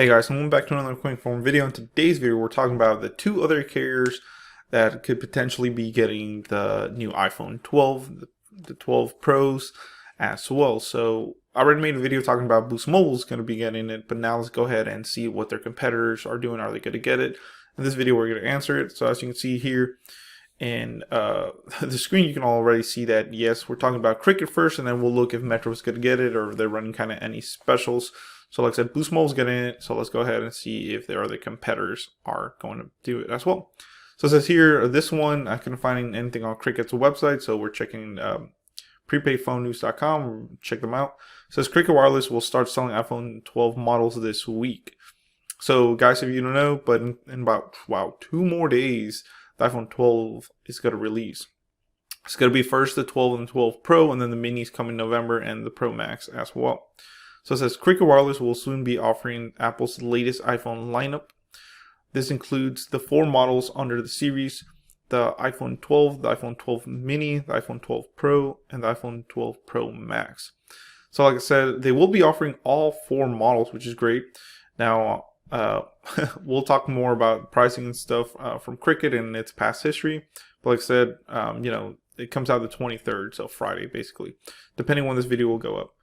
Hey guys, welcome back to another quick phone video. In today's video, we're talking about the two other carriers that could potentially be getting the new iPhone 12, the 12 Pros as well. So I already made a video talking about Boost Mobile is going to be getting it, but now let's go ahead and see what their competitors are doing. Are they going to get it? In this video, we're going to answer it. So as you can see here in the screen, you can already see that yes, we're talking about Cricket first, and then we'll look if Metro is going to get it or if they're running kind of any specials. So like I said, Boost Mobile's getting it. So let's go ahead and see if their other competitors are going to do it as well. So it says here, this one, I couldn't find anything on Cricket's website. So we're checking prepaidphonenews.com. Check them out. It says Cricket Wireless will start selling iPhone 12 models this week. So guys, if you don't know, but in about, 2 more days, the iPhone 12 is going to release. It's going to be first the 12 and 12 Pro, and then the minis come in November and the Pro Max as well. So it says Cricket Wireless will soon be offering Apple's latest iPhone lineup. This includes the 4 models under the series: the iPhone 12, the iPhone 12 mini, the iPhone 12 Pro, and the iPhone 12 Pro Max. So like I said, they will be offering all 4 models, which is great. Now, we'll talk more about pricing and stuff from Cricket and its past history. But like I said, it comes out the 23rd, so Friday basically, depending when this video will go up.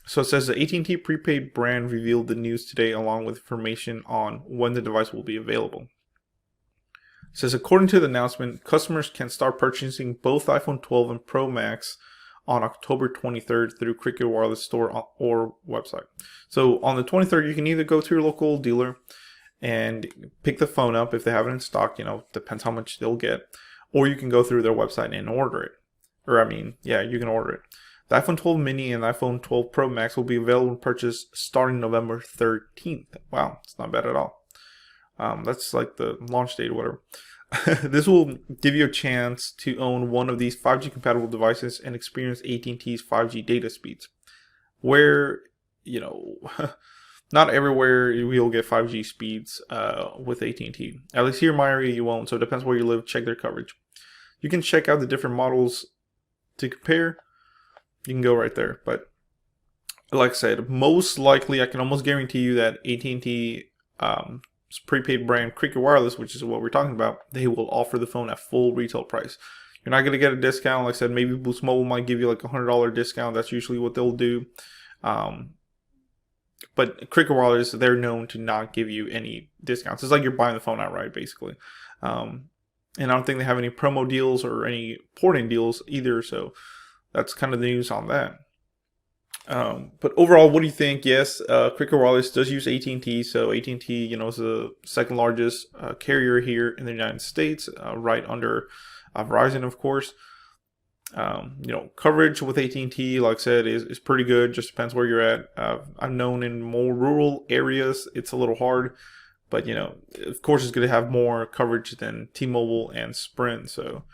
So it says the AT&T prepaid brand revealed the news today along with information on when the device will be available. It says according to the announcement, customers can start purchasing both iPhone 12 and Pro Max on October 23rd through Cricket Wireless store or website. So on the 23rd, you can either go to your local dealer and pick the phone up if they have it in stock, depends how much they'll get, or you can go through their website and order it. You can order it. The iPhone 12 mini and iPhone 12 Pro Max will be available to purchase starting November 13th. Wow, it's not bad at all. That's like the launch date or whatever. This will give you a chance to own one of these 5G compatible devices and experience AT&T's 5G data speeds. Where, not everywhere you'll get 5G speeds with AT&T. At least here in my area you won't, so it depends where you live. Check their coverage. You can check out the different models to compare. You can go right there, but like I said, most likely I can almost guarantee you that AT&T prepaid brand Cricket Wireless, which is what we're talking about, they will offer the phone at full retail price. You're not going to get a discount. Like I said, maybe Boost Mobile might give you like $100 discount. That's usually what they'll do. But Cricket Wireless, they're known to not give you any discounts. It's like you're buying the phone outright, basically. And I don't think they have any promo deals or any porting deals either, so that's kind of the news on that. But overall, what do you think? Yes, Cricket Wireless does use AT&T. So AT&T, is the second largest carrier here in the United States, right under Verizon, of course. Coverage with AT&T, like I said, is pretty good. Just depends where you're at. I've known in more rural areas, it's a little hard. But, of course, it's going to have more coverage than T-Mobile and Sprint. So,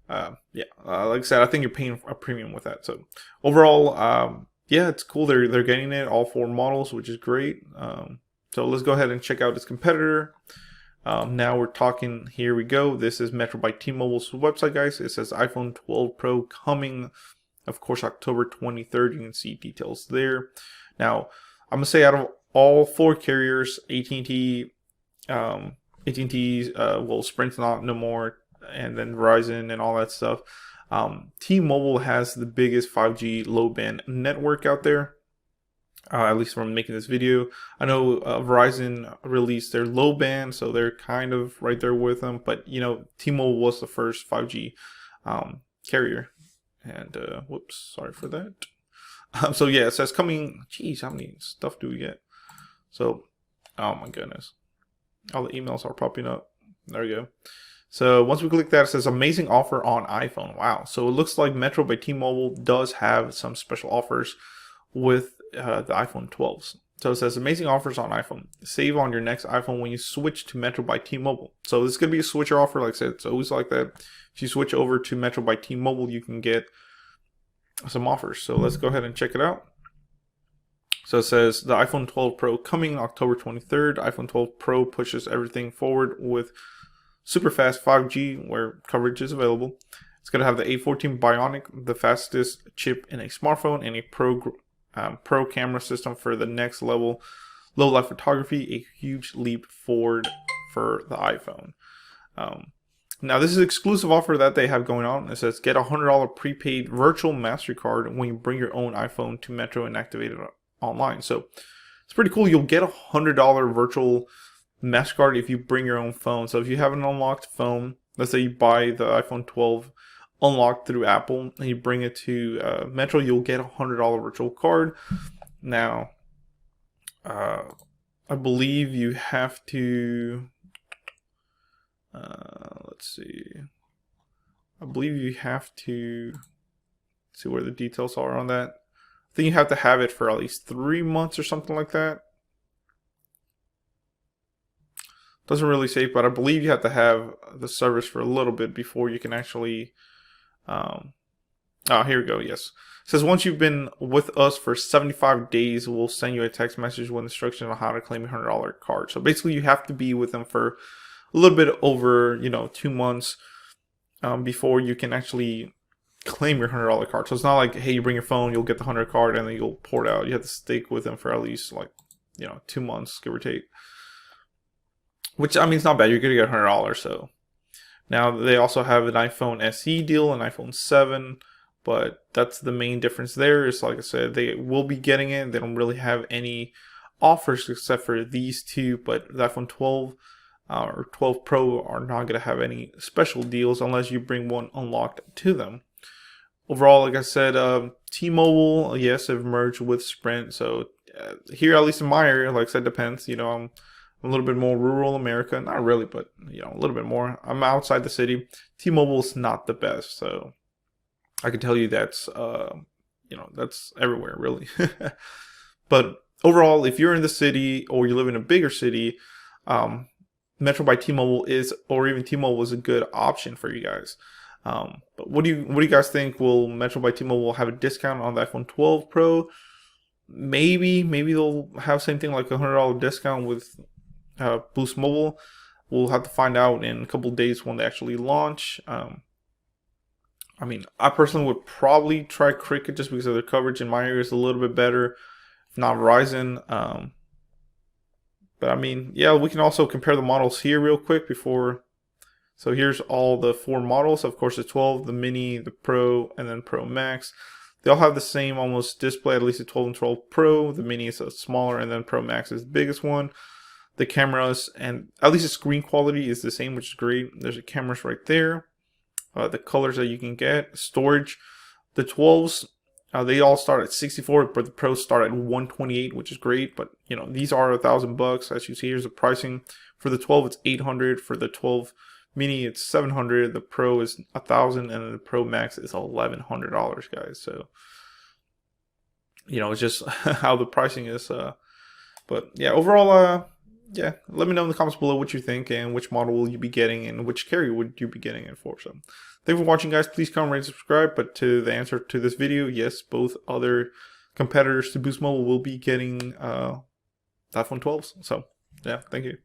like I said, I think you're paying a premium with that. So overall, it's cool. They're getting it, all 4 models, which is great. So let's go ahead and check out its competitor. Now we're talking, here we go. This is Metro by T-Mobile's website, guys. It says iPhone 12 Pro coming, of course, October 23rd. You can see details there. Now, I'm going to say out of all 4 carriers, AT&T, Sprint's no more, and then Verizon and all that stuff. T-Mobile has the biggest 5G low band network out there, at least from making this video. I know Verizon released their low band, so they're kind of right there with them. But T-Mobile was the first 5G carrier. And whoops, sorry for that. So yeah, it says coming. Geez, how many stuff do we get? So, oh my goodness, all the emails are popping up. There we go. So once we click that, it says amazing offer on iPhone. Wow. So it looks like Metro by T-Mobile does have some special offers with the iPhone 12s. So it says amazing offers on iPhone. Save on your next iPhone when you switch to Metro by T-Mobile. So this is going to be a switcher offer. Like I said, it's always like that. If you switch over to Metro by T-Mobile, you can get some offers. So let's go ahead and check it out. So it says the iPhone 12 Pro coming October 23rd. iPhone 12 Pro pushes everything forward with super fast 5G where coverage is available. It's going to have the A14 Bionic, the fastest chip in a smartphone, and a pro camera system for the next level. low light photography, a huge leap forward for the iPhone. Now this is an exclusive offer that they have going on. It says get a $100 prepaid virtual MasterCard when you bring your own iPhone to Metro and activate it online. So it's pretty cool. You'll get a $100 virtual MasterCard if you bring your own phone. So if you have an unlocked phone, let's say you buy the iPhone 12 unlocked through Apple and you bring it to Metro, you'll get a $100 virtual card. Now, I believe you have to, let's see, I believe you have to see where the details are on that. I think you have to have it for at least 3 months or something like that. Doesn't really say, but I believe you have to have the service for a little bit before you can actually, here we go, yes. It says once you've been with us for 75 days, we'll send you a text message with instructions on how to claim a $100 card. So basically you have to be with them for a little bit over, 2 months before you can actually claim your $100 card. So it's not like, hey, you bring your phone, you'll get the $100 card and then you'll port out. You have to stick with them for at least 2 months, give or take. Which, I mean, it's not bad. You're going to get $100. So now they also have an iPhone SE deal, an iPhone 7. But that's the main difference there. Is like I said, they will be getting it. They don't really have any offers except for these two. But the iPhone 12 or 12 Pro are not going to have any special deals unless you bring one unlocked to them. Overall, like I said, T-Mobile, yes, have merged with Sprint. So here, at least in my area, like I said, depends. I'm a little bit more rural America. Not really, but a little bit more. I'm outside the city. T-Mobile is not the best. So I can tell you that's, that's everywhere, really. But overall, if you're in the city or you live in a bigger city, Metro by T-Mobile or even T-Mobile is a good option for you guys. But what do you guys think? Will Metro by T-Mobile have a discount on the iPhone 12 Pro? Maybe they'll have same thing like a $100 discount with Boost Mobile. We'll have to find out in a couple days when they actually launch. I mean, I personally would probably try Cricket just because of their coverage in my area is a little bit better, if not Verizon. But I mean, yeah, we can also compare the models here real quick before. So here's all the 4 models. Of course, the 12, the Mini, the Pro, and then Pro Max. They all have the same almost display, at least the 12 and 12 Pro. The Mini is smaller, and then Pro Max is the biggest one. The cameras, and at least the screen quality is the same, which is great. There's the cameras right there. The colors that you can get, storage. The 12s, they all start at 64, but the Pros start at 128, which is great. But these are $1,000. As you see, here's the pricing. For the 12, it's $800. For the 12 Mini, it's $700. The Pro is $1,000, and the Pro Max is $1,100, guys. So it's just how the pricing is. But yeah, overall, yeah, let me know in the comments below what you think and which model will you be getting and which carrier would you be getting it for. So thanks for watching, guys. Please comment, rate, and subscribe. But to the answer to this video, yes, both other competitors to Boost Mobile will be getting iPhone 12s. So yeah, thank you.